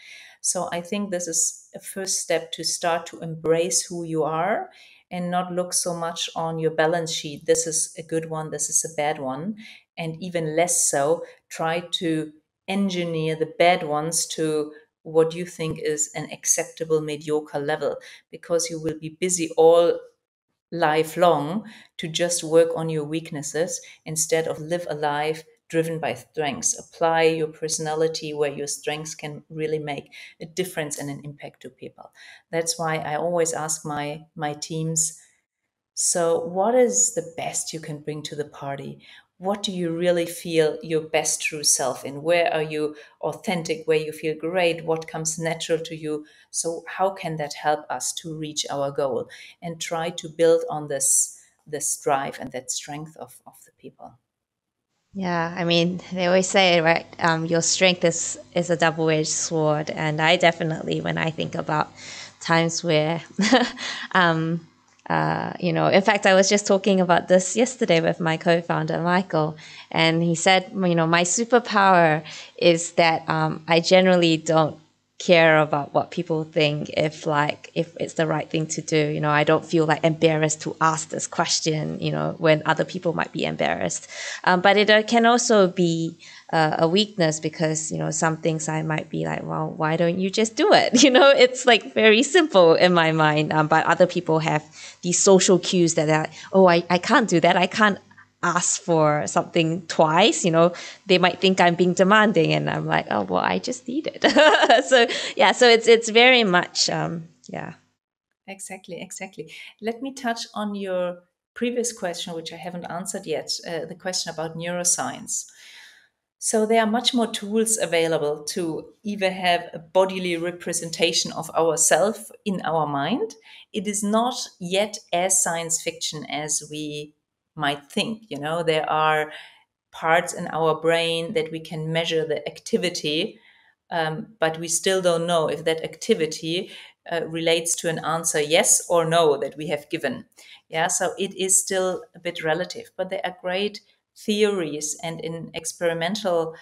Speaker 2: So I think this is a first step to start to embrace who you are and not look so much on your balance sheet. This is a good one, this is a bad one, and even less so, try to engineer the bad ones to what you think is an acceptable mediocre level, because you will be busy all lifelong to just work on your weaknesses instead of live a life driven by strengths. Apply your personality where your strengths can really make a difference and an impact to people. That's why I always ask my teams, so, what is the best you can bring to the party? What do you really feel your best true self in? Where are you authentic? Where you feel great? What comes natural to you? So, how can that help us to reach our goal and try to build on this drive and that strength of the people?
Speaker 1: Yeah, I mean, they always say, right? Your strength is a double-edged sword, and I definitely, when I think about times where In fact, I was just talking about this yesterday with my co-founder, Michael, and he said, my superpower is that I generally don't care about what people think if it's the right thing to do. I don't feel like embarrassed to ask this question, when other people might be embarrassed. But it can also be a weakness because, some things I might be like, well, why don't you just do it? It's like very simple in my mind. But other people have these social cues that are, oh, I can't do that. I can't ask for something twice. They might think I'm being demanding, and I'm like, oh, well, I just need it. So it's very much, yeah.
Speaker 2: Exactly. Let me touch on your previous question, which I haven't answered yet, the question about neuroscience. So there are much more tools available to either have a bodily representation of ourself in our mind. It is not yet as science fiction as we might think. There are parts in our brain that we can measure the activity, but we still don't know if that activity relates to an answer yes or no that we have given. Yeah, so it is still a bit relative, but there are great theories, and in experimental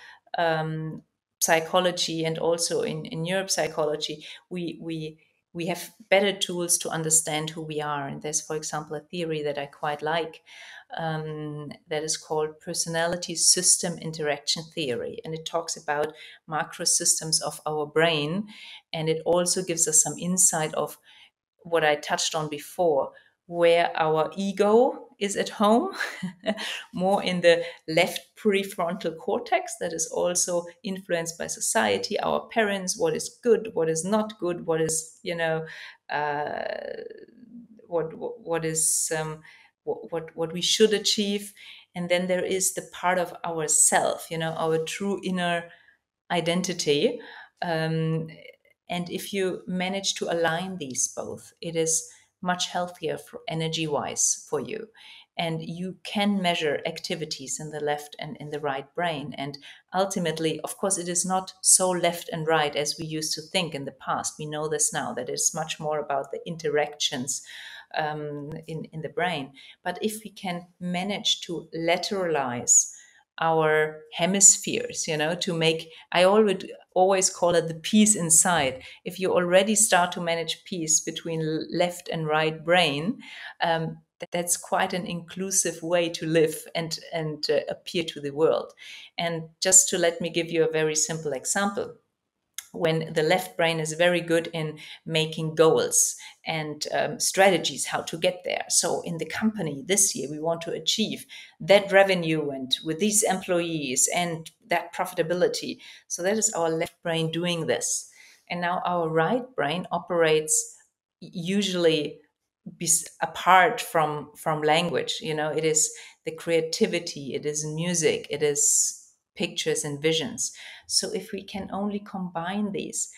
Speaker 2: psychology and also in neuropsychology, we have better tools to understand who we are. And there's, for example, a theory that I quite like, that is called personality system interaction theory. And it talks about macro systems of our brain. And it also gives us some insight of what I touched on before, where our ego is at home, more in the left prefrontal cortex that is also influenced by society, our parents, what is good, what is not good, what is, uh, what is what we should achieve. And then there is the part of ourself, our true inner identity. Um, and if you manage to align these both, it is much healthier for energy wise for you. And you can measure activities in the left and in the right brain. And ultimately, of course, it is not so left and right as we used to think in the past. We know this now, that it's much more about the interactions in the brain. But if we can manage to lateralize our hemispheres, to make, I always call it the peace inside. If you already start to manage peace between left and right brain, that's quite an inclusive way to live and appear to the world. And just to let me give you a very simple example, when the left brain is very good in making goals and strategies how to get there. So in the company this year, we want to achieve that revenue and with these employees and that profitability. So that is our left brain doing this. And now our right brain operates usually apart from language. It is the creativity, it is music, it is pictures and visions. So if we can only combine these,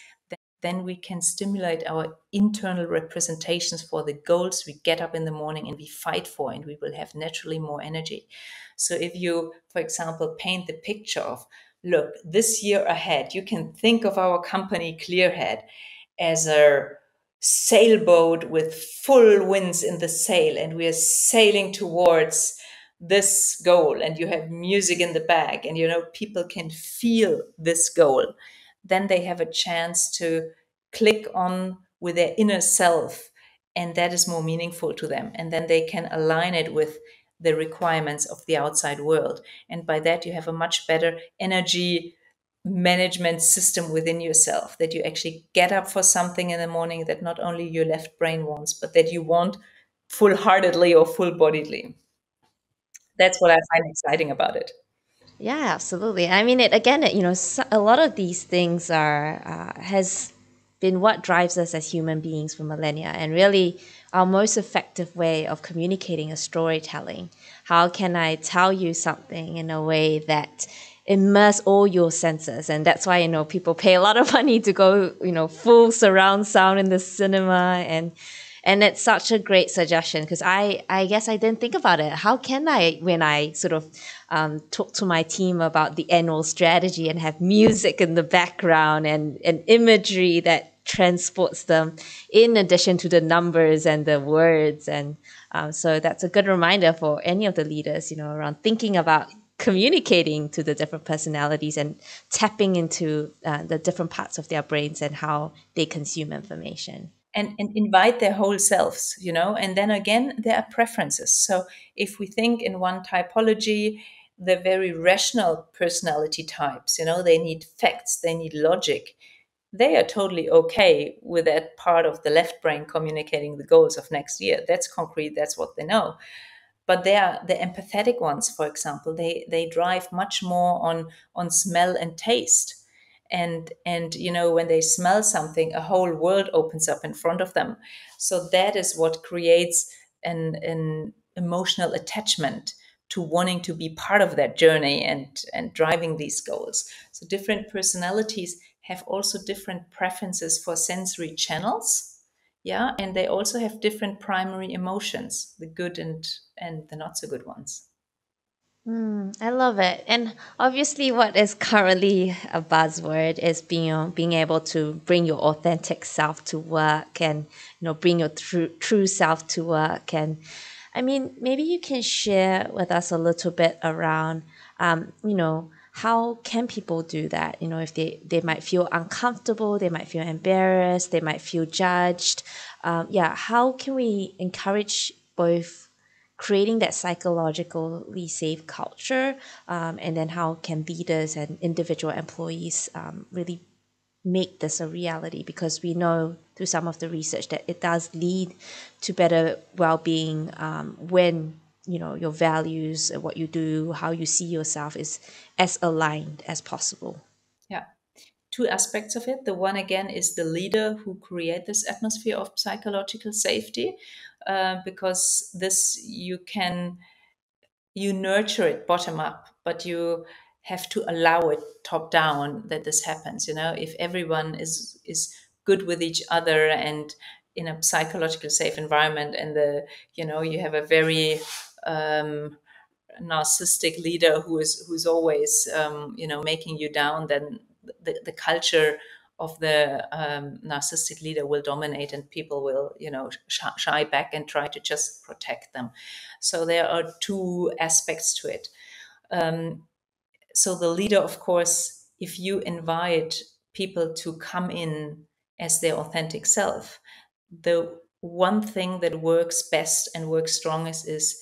Speaker 2: then we can stimulate our internal representations for the goals we get up in the morning and we fight for, and we will have naturally more energy. So if you, for example, paint the picture of, look, this year ahead, you can think of our company Clearhead as a sailboat with full winds in the sail, and we are sailing towards this goal, and you have music in the back, and people can feel this goal. Then they have a chance to click on with their inner self, and that is more meaningful to them, and then they can align it with the requirements of the outside world. And by that, you have a much better energy management system within yourself, that you actually get up for something in the morning that not only your left brain wants, but that you want full-heartedly or full-bodily. That's what I find exciting about it.
Speaker 1: Yeah, absolutely. I mean, a lot of these things are has been what drives us as human beings for millennia, and really our most effective way of communicating is storytelling. How can I tell you something in a way that immerse all your senses? And that's why people pay a lot of money to go full surround sound in the cinema, and it's such a great suggestion because I guess I didn't think about it. How can I, when I sort of talk to my team about the annual strategy and have music in the background and imagery that transports them in addition to the numbers and the words. And so that's a good reminder for any of the leaders, around thinking about communicating to the different personalities and tapping into the different parts of their brains and how they consume information.
Speaker 2: and invite their whole selves, and then again, there are preferences. So if we think in one typology, the very rational personality types, they need facts, they need logic. They are totally okay with that part of the left brain communicating the goals of next year. That's concrete, that's what they know. But they are the empathetic ones, for example, they drive much more on smell and taste. And when they smell something, a whole world opens up in front of them. So that is what creates an emotional attachment to wanting to be part of that journey and driving these goals. So different personalities have also different preferences for sensory channels. Yeah, and they also have different primary emotions, the good and the not so good ones.
Speaker 1: I love it. And obviously what is currently a buzzword is being able to bring your authentic self to work and bring your true self to work. And I mean, maybe you can share with us a little bit around how can people do that? If they might feel uncomfortable, they might feel embarrassed, they might feel judged. Yeah, how can we encourage both creating that psychologically safe culture, and then how can leaders and individual employees really make this a reality, because we know through some of the research that it does lead to better well-being, when your values, what you do, how you see yourself is as aligned as possible.
Speaker 2: Yeah. Two aspects of it. The one again is the leader who create this atmosphere of psychological safety, because this you nurture it bottom up, but you have to allow it top down that this happens. If everyone is good with each other and in a psychologically safe environment, and you have a very narcissistic leader who's always making you down, then the culture of the narcissistic leader will dominate, and people will shy back and try to just protect them. So there are two aspects to it. So the leader, of course, if you invite people to come in as their authentic self, the one thing that works best and works strongest is,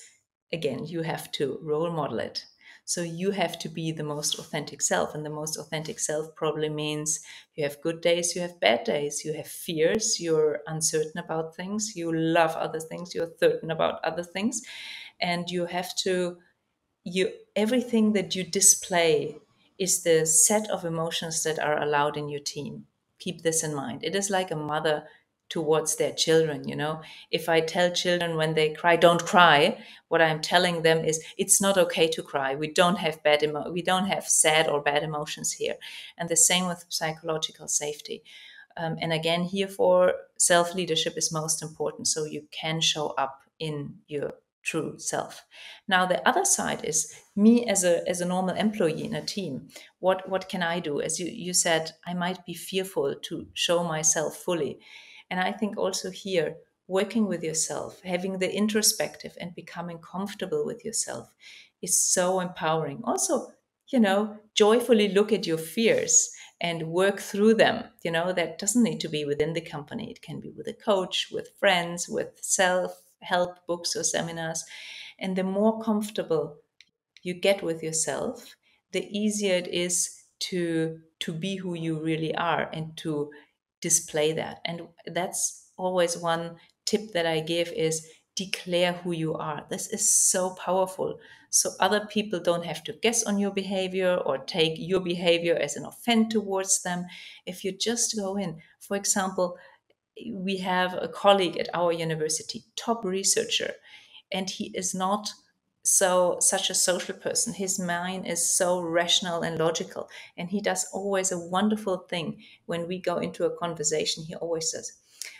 Speaker 2: again, you have to role model it. So you have to be the most authentic self. And the most authentic self probably means you have good days, you have bad days, you have fears, you're uncertain about things, you love other things, you're certain about other things. And you have to everything that you display is the set of emotions that are allowed in your team. Keep this in mind. It is like a mother towards their children. If I tell children when they cry, don't cry, what I'm telling them is it's not okay to cry. We don't have we don't have sad or bad emotions here. And the same with psychological safety. And again, here for self leadership is most important, so you can show up in your true self. Now, the other side is me as a normal employee in a team. What can I do? As you said, I might be fearful to show myself fully, and I think also here, working with yourself, having the introspective and becoming comfortable with yourself is so empowering. Also, joyfully look at your fears and work through them. That doesn't need to be within the company. It can be with a coach, with friends, with self help books or seminars. And the more comfortable you get with yourself, the easier it is to be who you really are and to display that. And that's always one tip that I give is declare who you are. This is so powerful. So other people don't have to guess on your behavior or take your behavior as an offense towards them. If you just go in, for example, we have a colleague at our university, top researcher, and he is not such a social person. His mind is so rational and logical, and he does always a wonderful thing. When we go into a conversation, he always says,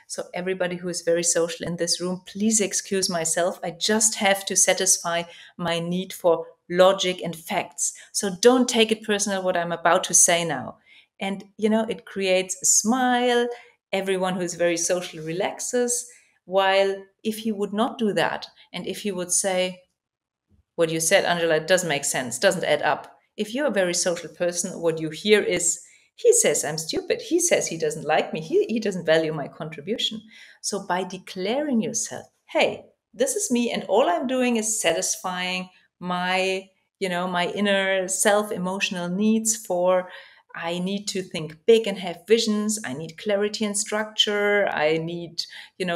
Speaker 2: so everybody who is very social in this room, please excuse myself, I just have to satisfy my need for logic and facts, so don't take it personal what I'm about to say now. And it creates a smile. everyone who's very social relaxes. While if he would not do that, and if he would say, what you said, Angela, it doesn't make sense, doesn't add up. If you're a very social person, what you hear is, he says I'm stupid. He says he doesn't like me. He doesn't value my contribution. So by declaring yourself, hey, this is me, and all I'm doing is satisfying my, my inner self-emotional needs for, I need to think big and have visions. I need clarity and structure. I need,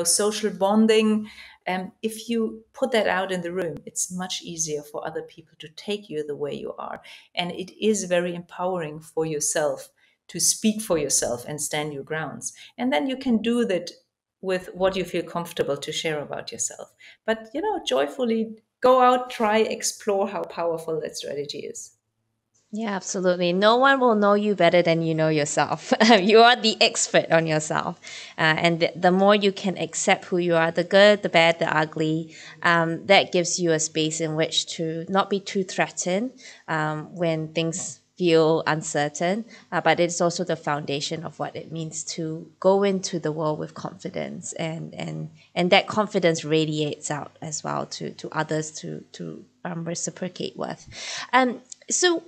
Speaker 2: social bonding. If you put that out in the room, it's much easier for other people to take you the way you are. And it is very empowering for yourself to speak for yourself and stand your grounds. And then you can do that with what you feel comfortable to share about yourself. But, joyfully go out, try, explore how powerful that strategy is.
Speaker 1: Yeah, absolutely. No one will know you better than you know yourself. You are the expert on yourself. And the more you can accept who you are, the good, the bad, the ugly, that gives you a space in which to not be too threatened when things feel uncertain. But it's also the foundation of what it means to go into the world with confidence. And that confidence radiates out as well to others to reciprocate with. So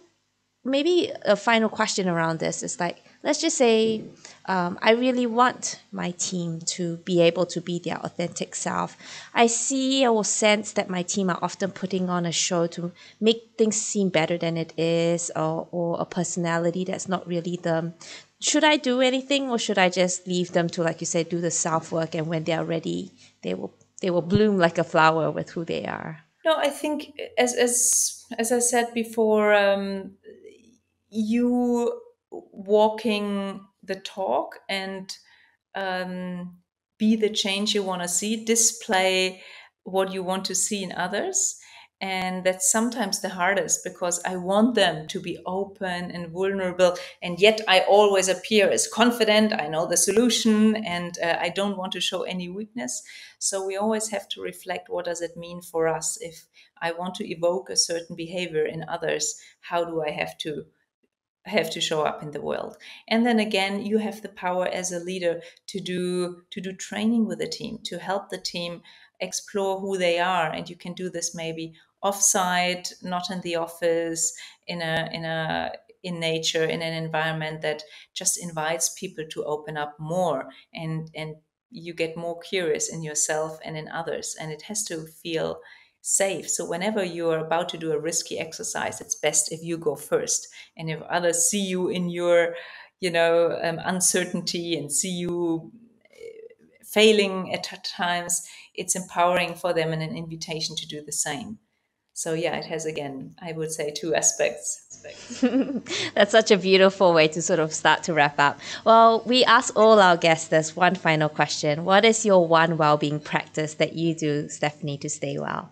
Speaker 1: maybe a final question around this is like, let's just say I really want my team to be able to be their authentic self. I see or sense that my team are often putting on a show to make things seem better than it is, or a personality that's not really them. Should I do anything, or should I just leave them to, like you said, do the self-work, and when they're ready, they will bloom like a flower with who they are?
Speaker 2: No, I think as I said before, you walking the talk and be the change you want to see, display what you want to see in others. And that's sometimes the hardest, because I want them to be open and vulnerable. And yet I always appear as confident. I know the solution, and I don't want to show any weakness. So we always have to reflect, what does it mean for us? If I want to evoke a certain behavior in others, how do I have to show up in the world? And then again, you have the power as a leader to do training with the team, to help the team explore who they are. And you can do this maybe offsite, not in the office, in nature, in an environment that just invites people to open up more, and you get more curious in yourself and in others, and it has to feel safe. So whenever you're about to do a risky exercise, it's best if you go first. And if others see you in your, uncertainty, and see you failing at times, it's empowering for them and an invitation to do the same. So yeah, it has, again, I would say, two aspects.
Speaker 1: That's such a beautiful way to sort of start to wrap up. Well, we ask all our guests this one final question. What is your one well-being practice that you do, Stephanie, to stay well?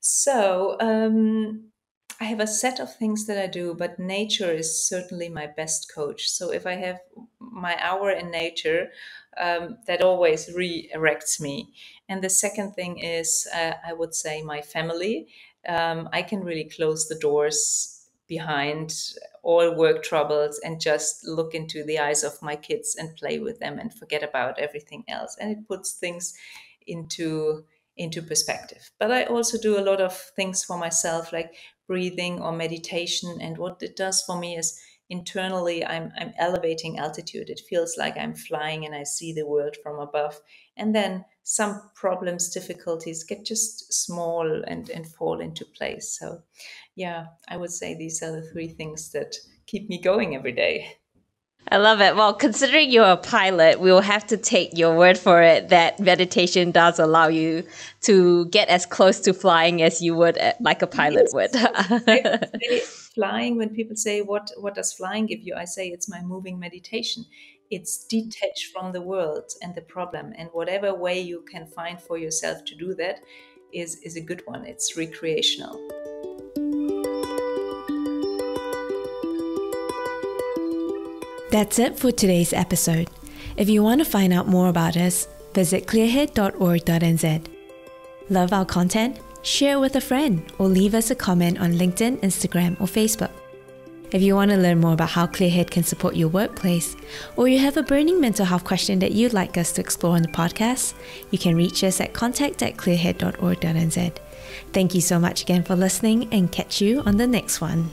Speaker 2: So I have a set of things that I do, but nature is certainly my best coach. So if I have my hour in nature, that always re-erects me. And the second thing is, I would say, my family. I can really close the doors behind all work troubles and just look into the eyes of my kids and play with them and forget about everything else. And it puts things into perspective. But I also do a lot of things for myself, like breathing or meditation. And what it does for me is, internally, I'm elevating altitude. It feels like I'm flying and I see the world from above. And then some problems, difficulties get just small and fall into place. So yeah, I would say these are the three things that keep me going every day.
Speaker 1: I love it. Well, considering you're a pilot, we will have to take your word for it that meditation does allow you to get as close to flying as you would, like a pilot would.
Speaker 2: Flying, when people say, what does flying give you? I say it's my moving meditation. It's detached from the world and the problem. And whatever way you can find for yourself to do that is a good one. It's recreational.
Speaker 3: That's it for today's episode. If you want to find out more about us, visit clearhead.org.nz. Love our content? Share with a friend or leave us a comment on LinkedIn, Instagram, or Facebook. If you want to learn more about how Clearhead can support your workplace, or you have a burning mental health question that you'd like us to explore on the podcast, you can reach us at contact@clearhead.org.nz. Thank you so much again for listening, and catch you on the next one.